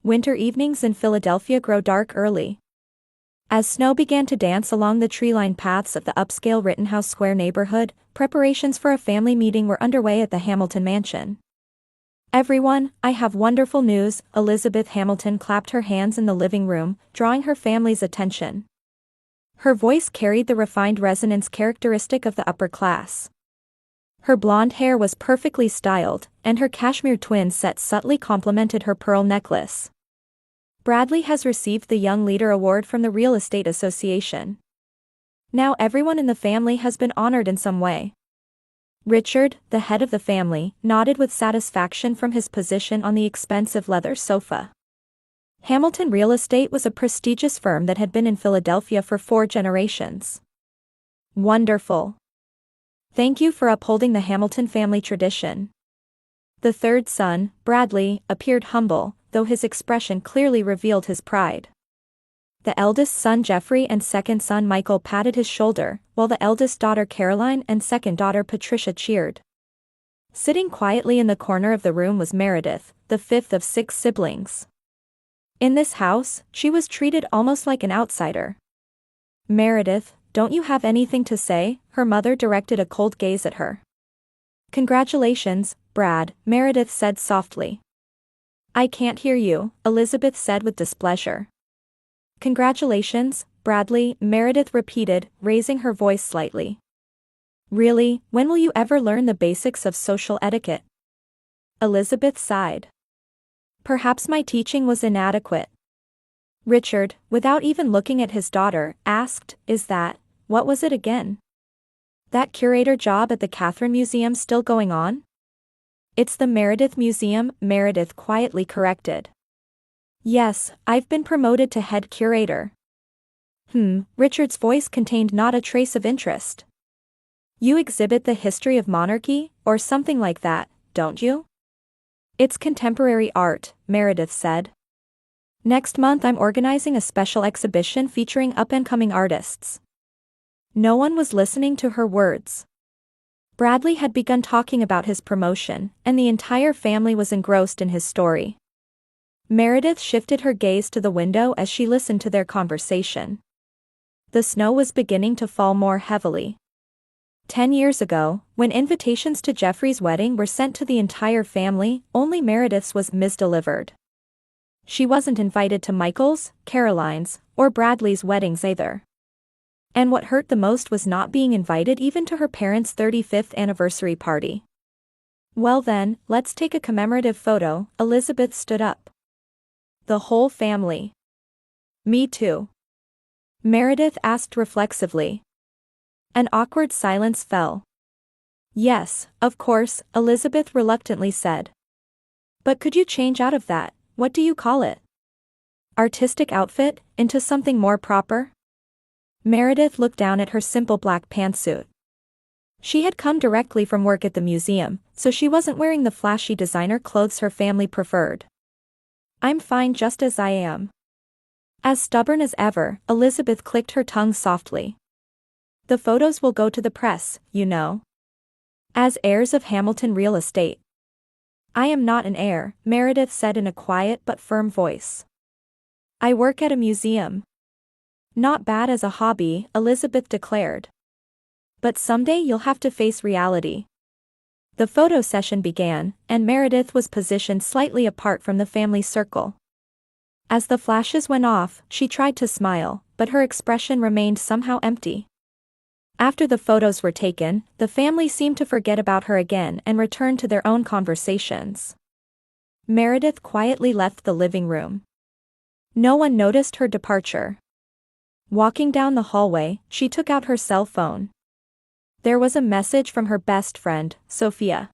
Winter evenings in Philadelphia grow dark early. As snow began to dance along the tree-lined paths of the upscale Rittenhouse Square neighborhood, preparations for a family meeting were underway at the Hamilton mansion. "Everyone, I have wonderful news," Elizabeth Hamilton clapped her hands in the living room, drawing her family's attention. Her voice carried the refined resonance characteristic of the upper class. Her blonde hair was perfectly styled, and her cashmere twin set subtly complemented her pearl necklace. "Bradley has received the Young Leader Award from the Real Estate Association. Now everyone in the family has been honored in some way." Richard, the head of the family, nodded with satisfaction from his position on the expensive leather sofa. Hamilton Real Estate was a prestigious firm that had been in Philadelphia for 4 generations. "Wonderful. Thank you for upholding the Hamilton family tradition." The third son, Bradley, appeared humble, though his expression clearly revealed his pride. The eldest son Jeffrey and second son Michael patted his shoulder, while the eldest daughter Caroline and second daughter Patricia cheered. Sitting quietly in the corner of the room was Meredith, the fifth of 6 siblings. In this house, she was treated almost like an outsider. "Meredith, don't you have anything to say?" Her mother directed a cold gaze at her. "Congratulations, Brad," Meredith said softly. "I can't hear you," Elizabeth said with displeasure. "Congratulations, Bradley," Meredith repeated, raising her voice slightly. "Really, when will you ever learn the basics of social etiquette?" Elizabeth sighed. "Perhaps my teaching was inadequate." Richard, without even looking at his daughter, asked, What was it again? That curator job at the Catherine Museum still going on?" "It's the Meredith Museum," Meredith quietly corrected. "Yes, I've been promoted to head curator." Richard's voice contained not a trace of interest. "You exhibit the history of monarchy, or something like that, don't you?" "It's contemporary art," Meredith said. "Next month I'm organizing a special exhibition featuring up-and-coming artists." No one was listening to her words. Bradley had begun talking about his promotion, and the entire family was engrossed in his story. Meredith shifted her gaze to the window as she listened to their conversation. The snow was beginning to fall more heavily. 10 years ago, when invitations to Jeffrey's wedding were sent to the entire family, only Meredith's was misdelivered. She wasn't invited to Michael's, Caroline's, or Bradley's weddings either. And what hurt the most was not being invited even to her parents' 35th anniversary party. "Well then, let's take a commemorative photo," Elizabeth stood up. "The whole family?" "Me too?" Meredith asked reflexively. An awkward silence fell. "Yes, of course," Elizabeth reluctantly said. "But could you change out of that, what do you call it? Artistic outfit, into something more proper?" Meredith looked down at her simple black pantsuit. She had come directly from work at the museum, so she wasn't wearing the flashy designer clothes her family preferred. "I'm fine just as I am." As stubborn as ever, Elizabeth clicked her tongue softly. "The photos will go to the press, you know. As heirs of Hamilton Real Estate." "I am not an heir," Meredith said in a quiet but firm voice. "I work at a museum." "Not bad as a hobby," Elizabeth declared. "But someday you'll have to face reality." The photo session began, and Meredith was positioned slightly apart from the family circle. As the flashes went off, she tried to smile, but her expression remained somehow empty. After the photos were taken, the family seemed to forget about her again and returned to their own conversations. Meredith quietly left the living room. No one noticed her departure. Walking down the hallway, she took out her cell phone. There was a message from her best friend, Sophia.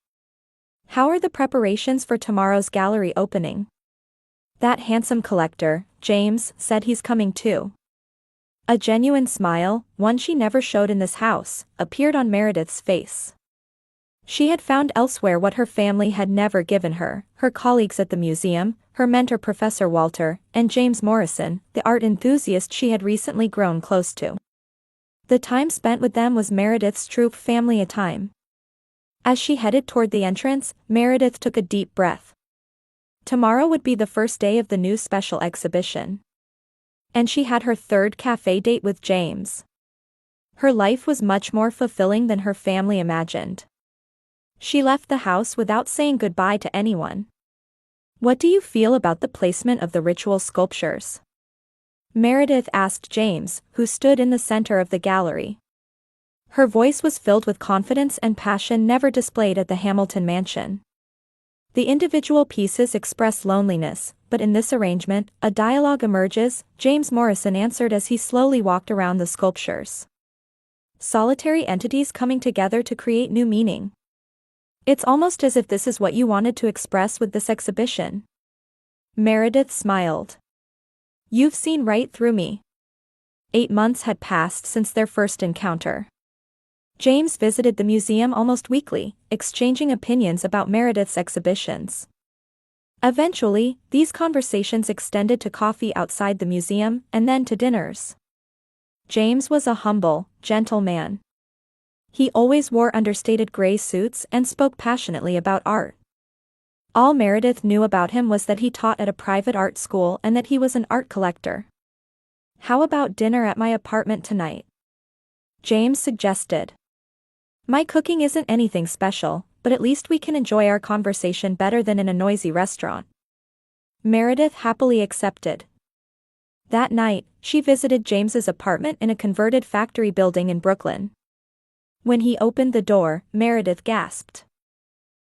"How are the preparations for tomorrow's gallery opening?" "That handsome collector, James, said he's coming too." A genuine smile, one she never showed in this house, appeared on Meredith's face. She had found elsewhere what her family had never given her: her colleagues at the museum, her mentor Professor Walter, and James Morrison, the art enthusiast she had recently grown close to. The time spent with them was Meredith's true family time. As she headed toward the entrance, Meredith took a deep breath. Tomorrow would be the first day of the new special exhibition. And she had her third cafe date with James. Her life was much more fulfilling than her family imagined. She left the house without saying goodbye to anyone. "What do you feel about the placement of the ritual sculptures?" Meredith asked James, who stood in the center of the gallery. Her voice was filled with confidence and passion never displayed at the Hamilton mansion. The individual pieces express loneliness, but in this arrangement, a dialogue emerges, James Morrison answered as he slowly walked around the sculptures. Solitary entities coming together to create new meaning. It's almost as if this is what you wanted to express with this exhibition. Meredith smiled. You've seen right through me. 8 months had passed since their first encounter. James visited the museum almost weekly, exchanging opinions about Meredith's exhibitions. Eventually, these conversations extended to coffee outside the museum, and then to dinners. James was a humble, gentle man. He always wore understated gray suits and spoke passionately about art. All Meredith knew about him was that he taught at a private art school and that he was an art collector. "How about dinner at my apartment tonight?" James suggested. "My cooking isn't anything special, but at least we can enjoy our conversation better than in a noisy restaurant." Meredith happily accepted. That night, she visited James's apartment in a converted factory building in Brooklyn. When he opened the door, Meredith gasped.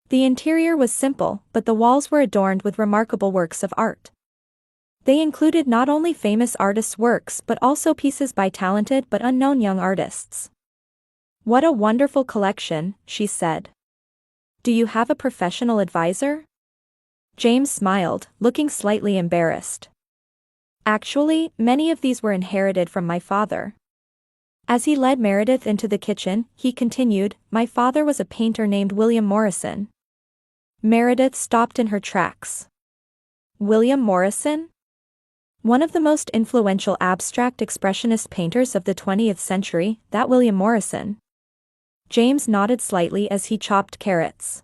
The interior was simple, but the walls were adorned with remarkable works of art. They included not only famous artists' works but also pieces by talented but unknown young artists. "What a wonderful collection," she said. "Do you have a professional advisor?" James smiled, looking slightly embarrassed. "Actually, many of these were inherited from my father." As he led Meredith into the kitchen, he continued, "My father was a painter named William Morrison." Meredith stopped in her tracks. William Morrison? One of the most influential abstract expressionist painters of the 20th century, that William Morrison. James nodded slightly as he chopped carrots.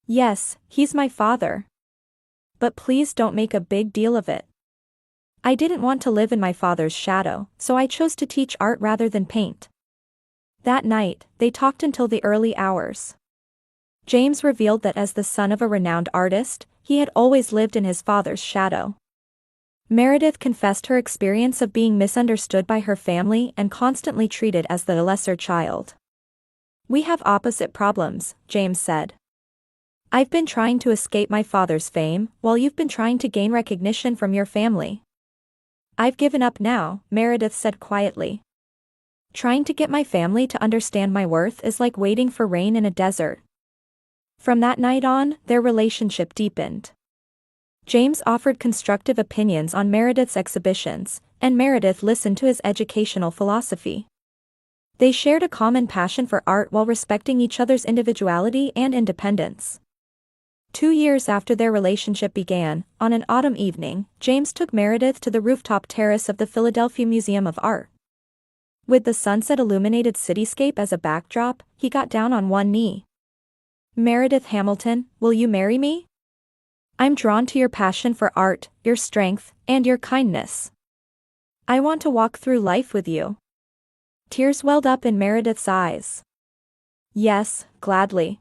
"Yes, he's my father. But please don't make a big deal of it. I didn't want to live in my father's shadow, so I chose to teach art rather than paint." That night, they talked until the early hours. James revealed that as the son of a renowned artist, he had always lived in his father's shadow. Meredith confessed her experience of being misunderstood by her family and constantly treated as the lesser child. "We have opposite problems," James said. "I've been trying to escape my father's fame, while you've been trying to gain recognition from your family." "I've given up now," Meredith said quietly. "Trying to get my family to understand my worth is like waiting for rain in a desert." From that night on, their relationship deepened. James offered constructive opinions on Meredith's exhibitions, and Meredith listened to his educational philosophy. They shared a common passion for art while respecting each other's individuality and independence. 2 years after their relationship began, on an autumn evening, James took Meredith to the rooftop terrace of the Philadelphia Museum of Art. With the sunset-illuminated cityscape as a backdrop, he got down on one knee. "Meredith Hamilton, will you marry me? I'm drawn to your passion for art, your strength, and your kindness. I want to walk through life with you." Tears welled up in Meredith's eyes. "Yes, gladly."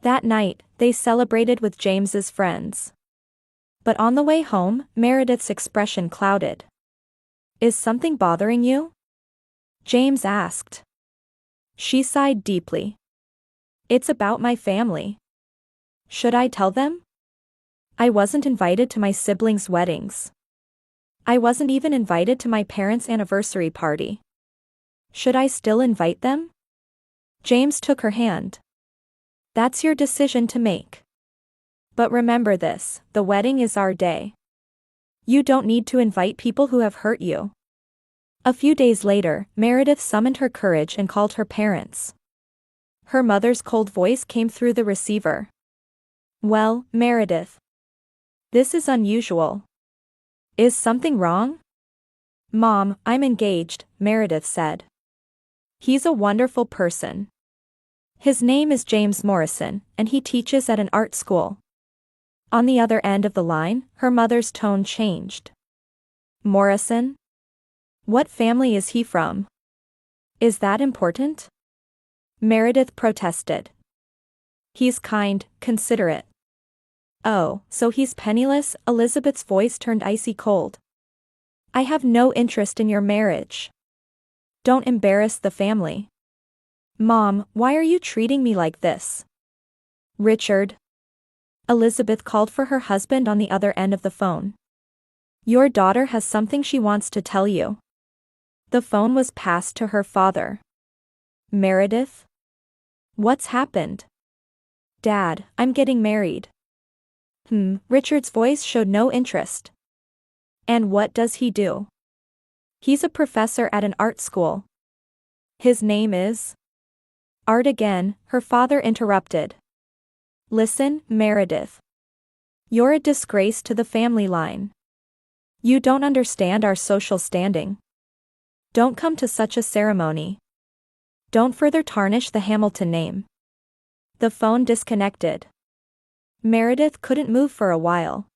That night, they celebrated with James's friends. But on the way home, Meredith's expression clouded. "Is something bothering you?" James asked. She sighed deeply. "It's about my family. Should I tell them? I wasn't invited to my siblings' weddings. I wasn't even invited to my parents' anniversary party. Should I still invite them?" James took her hand. "That's your decision to make. But remember this, the wedding is our day. You don't need to invite people who have hurt you." A few days later, Meredith summoned her courage and called her parents. Her mother's cold voice came through the receiver. "Well, Meredith. This is unusual. Is something wrong?" "Mom, I'm engaged," Meredith said. "He's a wonderful person. His name is James Morrison, and he teaches at an art school." On the other end of the line, her mother's tone changed. Morrison? What family is he from? Is that important? Meredith protested. He's kind, considerate. Oh, so he's penniless? Elizabeth's voice turned icy cold. I have no interest in your marriage. Don't embarrass the family. Mom, why are you treating me like this? Richard. Elizabeth called for her husband on the other end of the phone. Your daughter has something she wants to tell you. The phone was passed to her father. Meredith? What's happened? Dad, I'm getting married. Richard's voice showed no interest. And what does he do? He's a professor at an art school. His name is? Art again, her father interrupted. Listen, Meredith. You're a disgrace to the family line. You don't understand our social standing. Don't come to such a ceremony. Don't further tarnish the Hamilton name. The phone disconnected. Meredith couldn't move for a while.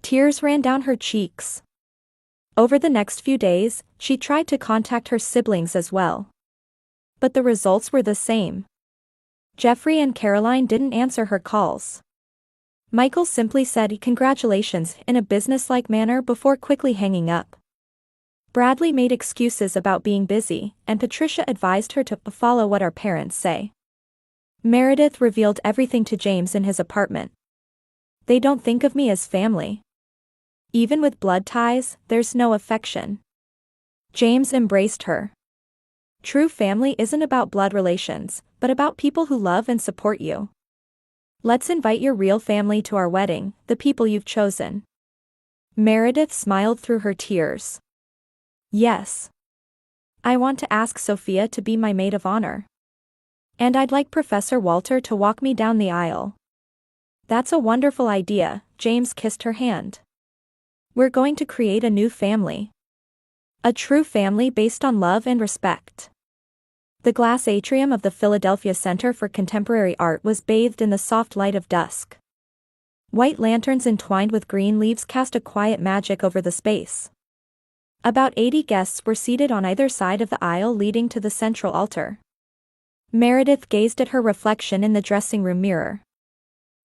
Tears ran down her cheeks. Over the next few days, she tried to contact her siblings as well. But the results were the same. Jeffrey and Caroline didn't answer her calls. Michael simply said congratulations in a businesslike manner before quickly hanging up. Bradley made excuses about being busy, and Patricia advised her to follow what our parents say. Meredith revealed everything to James in his apartment. They don't think of me as family. Even with blood ties, there's no affection. James embraced her. True family isn't about blood relations, but about people who love and support you. Let's invite your real family to our wedding, the people you've chosen. Meredith smiled through her tears. Yes. I want to ask Sophia to be my maid of honor. And I'd like Professor Walter to walk me down the aisle. That's a wonderful idea, James kissed her hand. We're going to create a new family. A true family based on love and respect. The glass atrium of the Philadelphia Center for Contemporary Art was bathed in the soft light of dusk. White lanterns entwined with green leaves cast a quiet magic over the space. About 80 guests were seated on either side of the aisle leading to the central altar. Meredith gazed at her reflection in the dressing room mirror.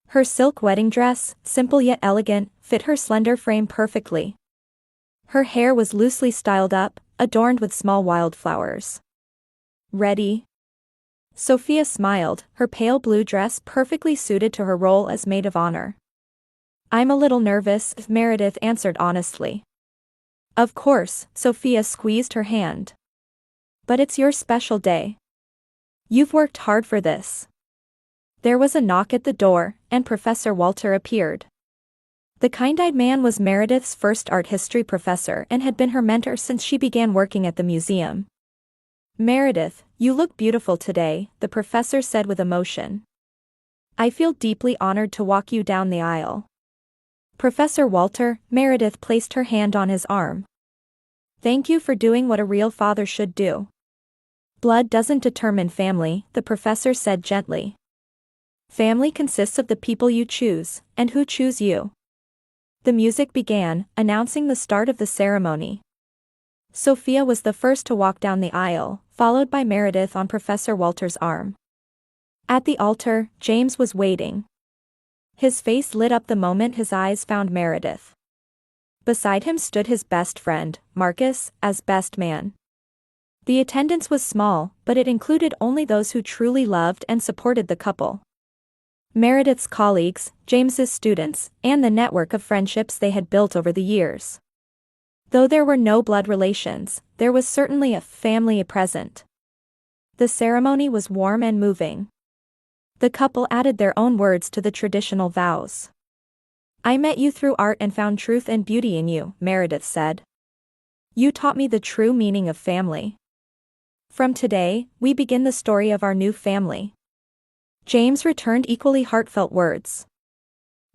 Her silk wedding dress, simple yet elegant, fit her slender frame perfectly. Her hair was loosely styled up, adorned with small wildflowers. Ready? Sophia smiled, her pale blue dress perfectly suited to her role as maid of honor. I'm a little nervous, Meredith answered honestly. Of course, Sophia squeezed her hand. But it's your special day. You've worked hard for this. There was a knock at the door, and Professor Walter appeared. The kind-eyed man was Meredith's first art history professor and had been her mentor since she began working at the museum. Meredith, you look beautiful today, the professor said with emotion. I feel deeply honored to walk you down the aisle. Professor Walter, Meredith placed her hand on his arm. Thank you for doing what a real father should do. Blood doesn't determine family, the professor said gently. Family consists of the people you choose, and who choose you. The music began, announcing the start of the ceremony. Sophia was the first to walk down the aisle, followed by Meredith on Professor Walter's arm. At the altar, James was waiting. His face lit up the moment his eyes found Meredith. Beside him stood his best friend, Marcus, as best man. The attendance was small, but it included only those who truly loved and supported the couple. Meredith's colleagues, James's students, and the network of friendships they had built over the years. Though there were no blood relations, there was certainly a family present. The ceremony was warm and moving. The couple added their own words to the traditional vows. I met you through art and found truth and beauty in you, Meredith said. You taught me the true meaning of family. From today, we begin the story of our new family. James returned equally heartfelt words.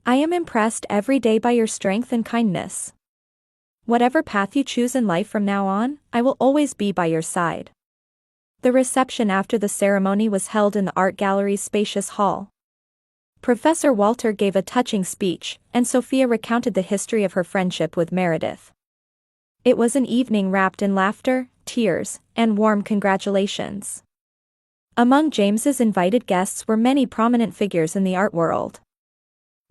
I am impressed every day by your strength and kindness. Whatever path you choose in life from now on, I will always be by your side. The reception after the ceremony was held in the art gallery's spacious hall. Professor Walter gave a touching speech, and Sophia recounted the history of her friendship with Meredith. It was an evening wrapped in laughter, tears, and warm congratulations. Among James's invited guests were many prominent figures in the art world.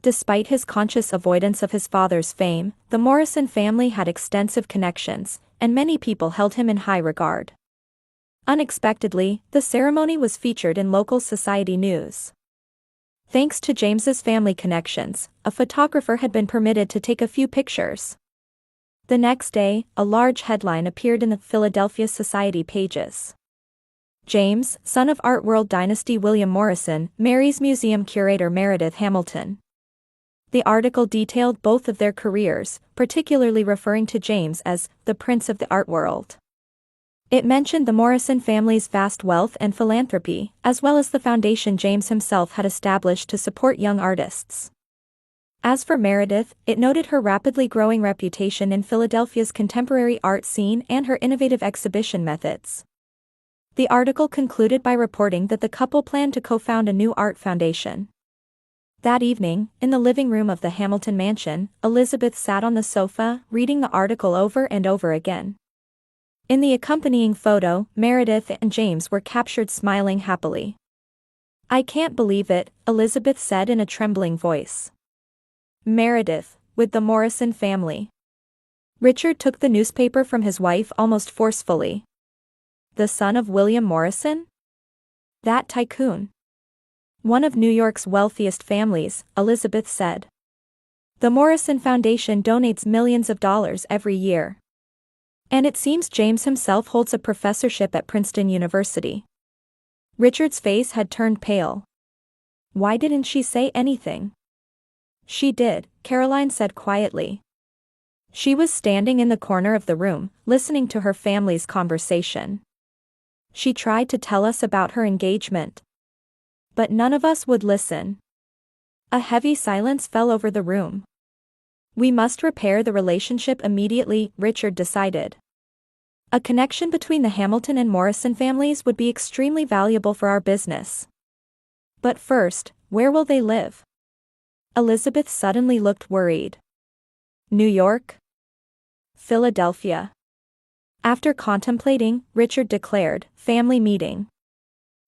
Despite his conscious avoidance of his father's fame, the Morrison family had extensive connections, and many people held him in high regard. Unexpectedly, the ceremony was featured in local society news. Thanks to James's family connections, a photographer had been permitted to take a few pictures. The next day, a large headline appeared in the Philadelphia Society pages. James, son of Art World dynasty William Morrison, marries museum curator Meredith Hamilton. The article detailed both of their careers, particularly referring to James as the Prince of the Art World. It mentioned the Morrison family's vast wealth and philanthropy, as well as the foundation James himself had established to support young artists. As for Meredith, it noted her rapidly growing reputation in Philadelphia's contemporary art scene and her innovative exhibition methods. The article concluded by reporting that the couple planned to co-found a new art foundation. That evening, in the living room of the Hamilton mansion, Elizabeth sat on the sofa, reading the article over and over again. In the accompanying photo, Meredith and James were captured smiling happily. "I can't believe it," Elizabeth said in a trembling voice. Meredith, with the Morrison family. Richard took the newspaper from his wife almost forcefully. The son of William Morrison? That tycoon. One of New York's wealthiest families, Elizabeth said. The Morrison Foundation donates millions of dollars every year. And it seems James himself holds a professorship at Princeton University. Richard's face had turned pale. Why didn't she say anything? She did, Caroline said quietly. She was standing in the corner of the room, listening to her family's conversation. She tried to tell us about her engagement. But none of us would listen. A heavy silence fell over the room. We must repair the relationship immediately, Richard decided. A connection between the Hamilton and Morrison families would be extremely valuable for our business. But first, where will they live? Elizabeth suddenly looked worried. New York? Philadelphia. After contemplating, Richard declared, "Family meeting."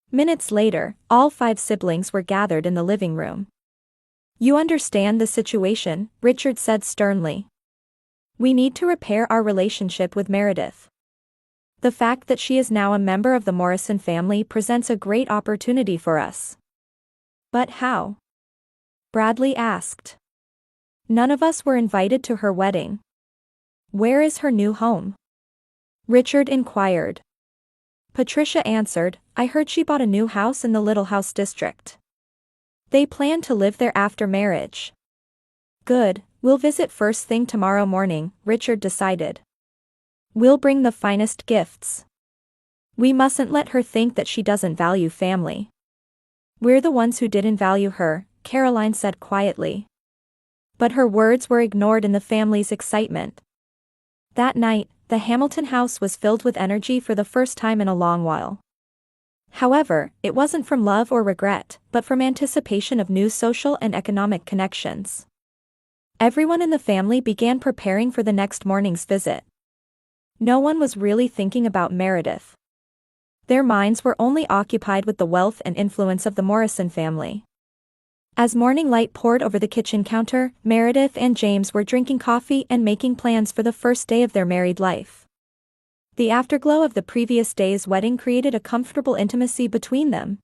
Minutes later, all 5 siblings were gathered in the living room. "You understand the situation," Richard said sternly. "We need to repair our relationship with Meredith. The fact that she is now a member of the Morrison family presents a great opportunity for us." "But how?" Bradley asked. "None of us were invited to her wedding." "Where is her new home?" Richard inquired. Patricia answered, "I heard she bought a new house in the Little House district. They plan to live there after marriage." "Good, we'll visit first thing tomorrow morning," Richard decided. "We'll bring the finest gifts. We mustn't let her think that she doesn't value family." "We're the ones who didn't value her," Caroline said quietly. But her words were ignored in the family's excitement. That night, the Hamilton house was filled with energy for the first time in a long while. However, it wasn't from love or regret, but from anticipation of new social and economic connections. Everyone in the family began preparing for the next morning's visit. No one was really thinking about Meredith. Their minds were only occupied with the wealth and influence of the Morrison family. As morning light poured over the kitchen counter, Meredith and James were drinking coffee and making plans for the first day of their married life. The afterglow of the previous day's wedding created a comfortable intimacy between them.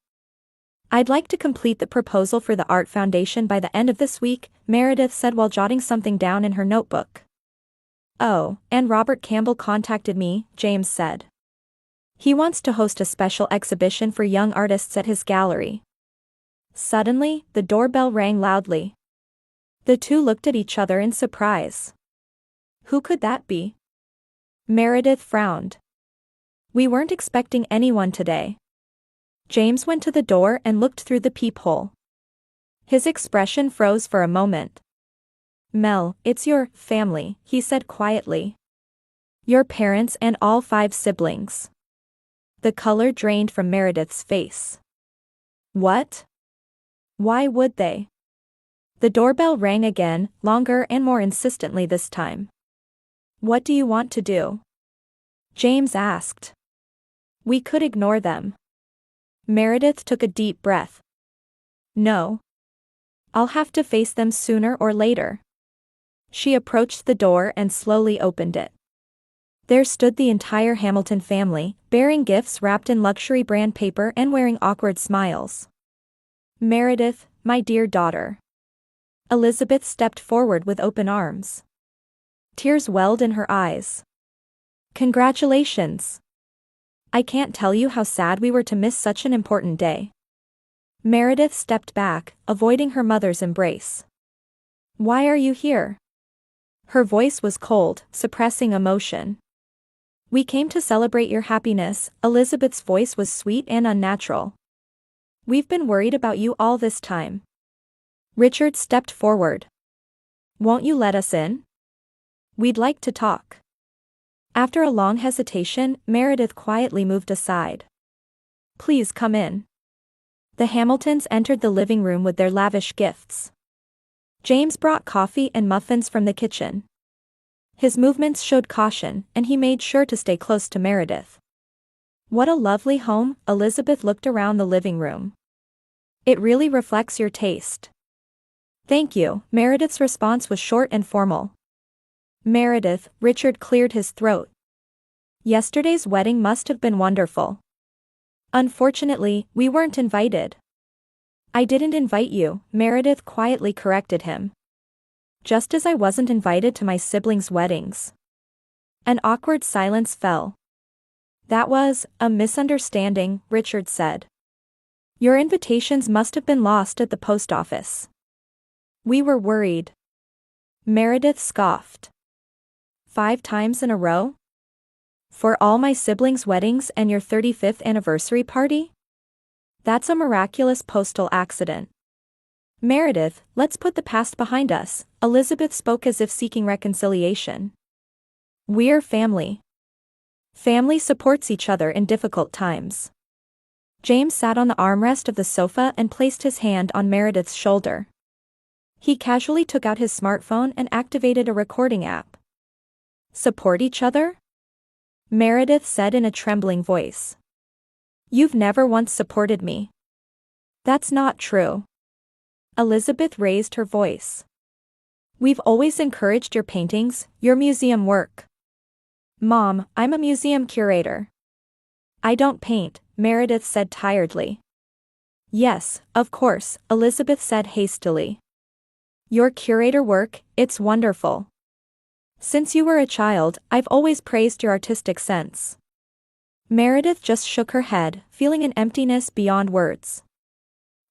"I'd like to complete the proposal for the Art Foundation by the end of this week," Meredith said while jotting something down in her notebook. "Oh, and Robert Campbell contacted me," James said. "He wants to host a special exhibition for young artists at his gallery." Suddenly, the doorbell rang loudly. The two looked at each other in surprise. Who could that be? Meredith frowned. "We weren't expecting anyone today." James went to the door and looked through the peephole. His expression froze for a moment. "Mel, it's your family," he said quietly. "Your parents and all 5 siblings." The color drained from Meredith's face. "What? Why would they?" The doorbell rang again, longer and more insistently this time. "What do you want to do?" James asked. "We could ignore them." Meredith took a deep breath. "No. I'll have to face them sooner or later." She approached the door and slowly opened it. There stood the entire Hamilton family, bearing gifts wrapped in luxury brand paper and wearing awkward smiles. "Meredith, my dear daughter." Elizabeth stepped forward with open arms. Tears welled in her eyes. "Congratulations. I can't tell you how sad we were to miss such an important day." Meredith stepped back, avoiding her mother's embrace. "Why are you here?" Her voice was cold, suppressing emotion. "We came to celebrate your happiness." Elizabeth's voice was sweet and unnatural. "We've been worried about you all this time." Richard stepped forward. "Won't you let us in? We'd like to talk." After a long hesitation, Meredith quietly moved aside. "Please come in." The Hamiltons entered the living room with their lavish gifts. James brought coffee and muffins from the kitchen. His movements showed caution, and he made sure to stay close to Meredith. "What a lovely home." Elizabeth looked around the living room. "It really reflects your taste." "Thank you." Meredith's response was short and formal. "Meredith," Richard cleared his throat. "Yesterday's wedding must have been wonderful." "Unfortunately, we weren't invited." "I didn't invite you," Meredith quietly corrected him. "Just as I wasn't invited to my siblings' weddings." An awkward silence fell. "That was a misunderstanding," Richard said. "Your invitations must have been lost at the post office." "We were worried." Meredith scoffed. 5 times in a row? For all my siblings' weddings and your 35th anniversary party? That's a miraculous postal accident." "Meredith, let's put the past behind us." Elizabeth spoke as if seeking reconciliation. "We're family. Family supports each other in difficult times." James sat on the armrest of the sofa and placed his hand on Meredith's shoulder. He casually took out his smartphone and activated a recording app. "Support each other?" Meredith said in a trembling voice. "You've never once supported me." "That's not true." Elizabeth raised her voice. "We've always encouraged your paintings, your museum work." "Mom, I'm a museum curator." "I don't paint," Meredith said tiredly. "Yes, of course," Elizabeth said hastily. "Your curator work, it's wonderful. Since you were a child, I've always praised your artistic sense." Meredith just shook her head, feeling an emptiness beyond words.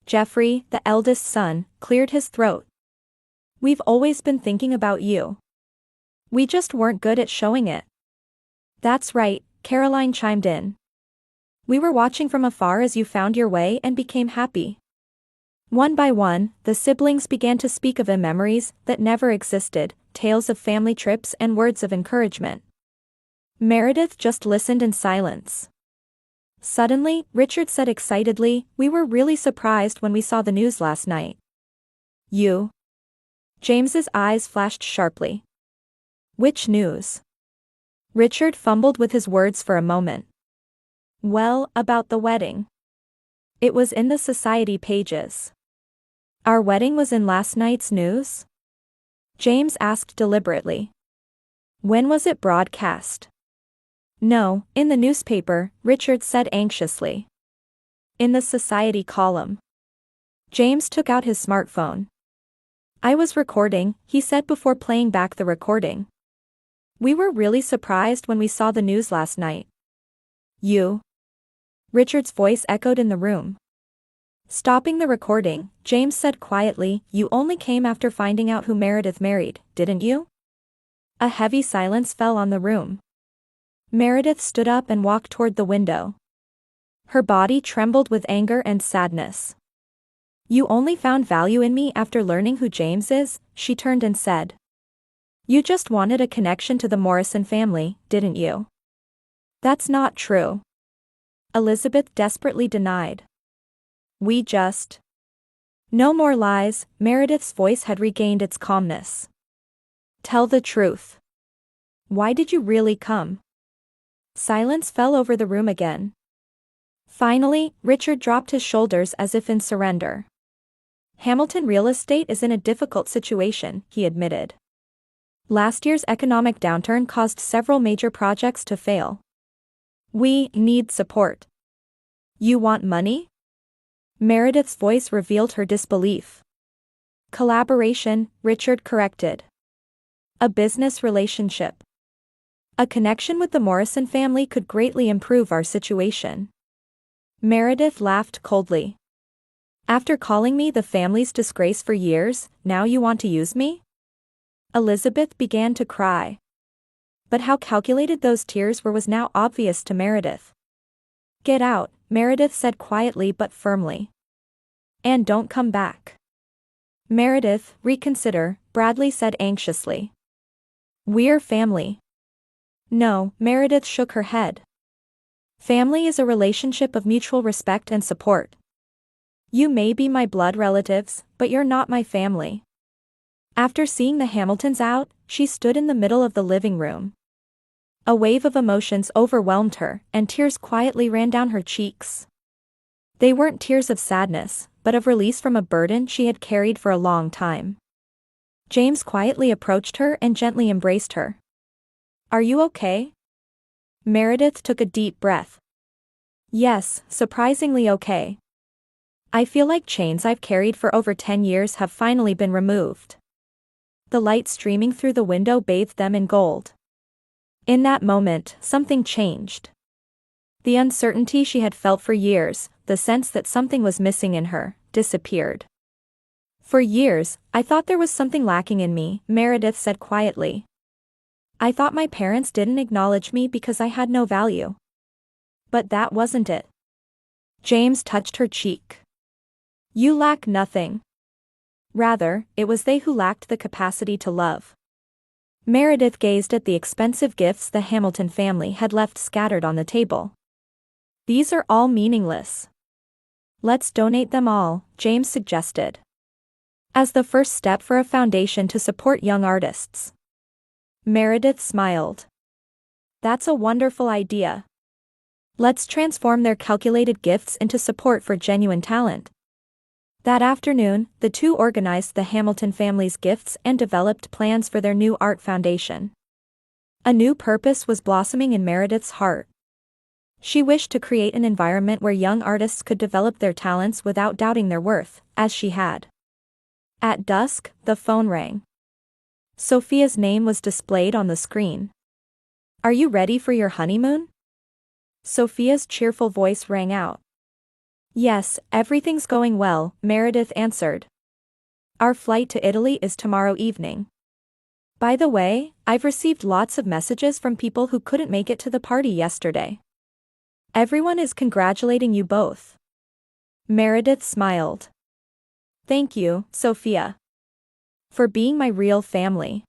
Jeffrey, the eldest son, cleared his throat. "We've always been thinking about you. We just weren't good at showing it." "That's right," Caroline chimed in. "We were watching from afar as you found your way and became happy." One by one, the siblings began to speak of the memories that never existed, tales of family trips and words of encouragement. Meredith just listened in silence. Suddenly, Richard said excitedly, "We were really surprised when we saw the news last night." "You?" James's eyes flashed sharply. "Which news?" Richard fumbled with his words for a moment. "Well, about the wedding. It was in the society pages." "Our wedding was in last night's news?" James asked deliberately. "When was it broadcast?" "No, in the newspaper," Richard said anxiously. "In the society column." James took out his smartphone. "I was recording," he said before playing back the recording. "We were really surprised when we saw the news last night." "You?" Richard's voice echoed in the room. Stopping the recording, James said quietly, "You only came after finding out who Meredith married, didn't you?" A heavy silence fell on the room. Meredith stood up and walked toward the window. Her body trembled with anger and sadness. "You only found value in me after learning who James is," she turned and said. "You just wanted a connection to the Morrison family, didn't you?" "That's not true." Elizabeth desperately denied. No more lies, Meredith's voice had regained its calmness. Tell the truth. Why did you really come? Silence fell over the room again. Finally, Richard dropped his shoulders as if in surrender. Hamilton real estate is in a difficult situation, he admitted. Last year's economic downturn caused several major projects to fail. We need support. You want money? Meredith's voice revealed her disbelief. Collaboration, Richard corrected. A business relationship. A connection with the Morrison family could greatly improve our situation. Meredith laughed coldly. After calling me the family's disgrace for years, now you want to use me? Elizabeth began to cry. But how calculated those tears were was now obvious to Meredith. Get out, Meredith said quietly but firmly. And don't come back. Meredith, reconsider, Bradley said anxiously. We're family. No, Meredith shook her head. Family is a relationship of mutual respect and support. You may be my blood relatives, but you're not my family. After seeing the Hamiltons out, she stood in the middle of the living room. A wave of emotions overwhelmed her, and tears quietly ran down her cheeks. They weren't tears of sadness, but of release from a burden she had carried for a long time. James quietly approached her and gently embraced her. Are you okay? Meredith took a deep breath. Yes, surprisingly okay. I feel like chains I've carried for over 10 years have finally been removed. The light streaming through the window bathed them in gold. In that moment, something changed. The uncertainty she had felt for years, the sense that something was missing in her, disappeared. For years, I thought there was something lacking in me, Meredith said quietly. I thought my parents didn't acknowledge me because I had no value. But that wasn't it. James touched her cheek. You lack nothing. Rather, it was they who lacked the capacity to love. Meredith gazed at the expensive gifts the Hamilton family had left scattered on the table. These are all meaningless. Let's donate them all, James suggested. As the first step for a foundation to support young artists. Meredith smiled. That's a wonderful idea. Let's transform their calculated gifts into support for genuine talent. That afternoon, the two organized the Hamilton family's gifts and developed plans for their new art foundation. A new purpose was blossoming in Meredith's heart. She wished to create an environment where young artists could develop their talents without doubting their worth, as she had. At dusk, the phone rang. Sophia's name was displayed on the screen. Are you ready for your honeymoon? Sophia's cheerful voice rang out. Yes, everything's going well, Meredith answered. Our flight to Italy is tomorrow evening. By the way, I've received lots of messages from people who couldn't make it to the party yesterday. Everyone is congratulating you both. Meredith smiled. Thank you, Sophia. For being my real family.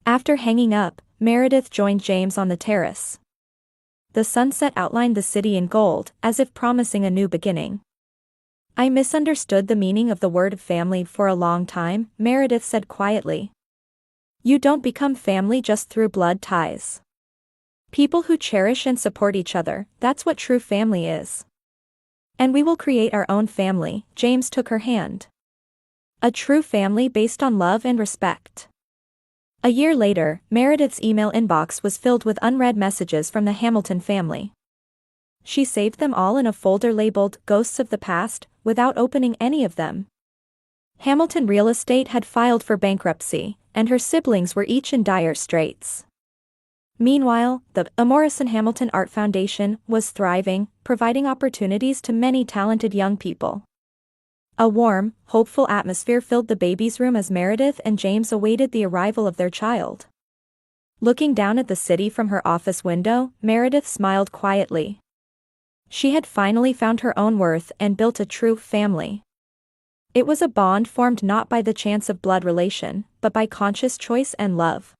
After hanging up, Meredith joined James on the terrace. The sunset outlined the city in gold, as if promising a new beginning. I misunderstood the meaning of the word family for a long time, Meredith said quietly. You don't become family just through blood ties. People who cherish and support each other, that's what true family is. And we will create our own family, James took her hand. A true family based on love and respect. A year later, Meredith's email inbox was filled with unread messages from the Hamilton family. She saved them all in a folder labeled Ghosts of the Past, without opening any of them. Hamilton Real Estate had filed for bankruptcy, and her siblings were each in dire straits. Meanwhile, the Morrison Hamilton Art Foundation was thriving, providing opportunities to many talented young people. A warm, hopeful atmosphere filled the baby's room as Meredith and James awaited the arrival of their child. Looking down at the city from her office window, Meredith smiled quietly. She had finally found her own worth and built a true family. It was a bond formed not by the chance of blood relation, but by conscious choice and love.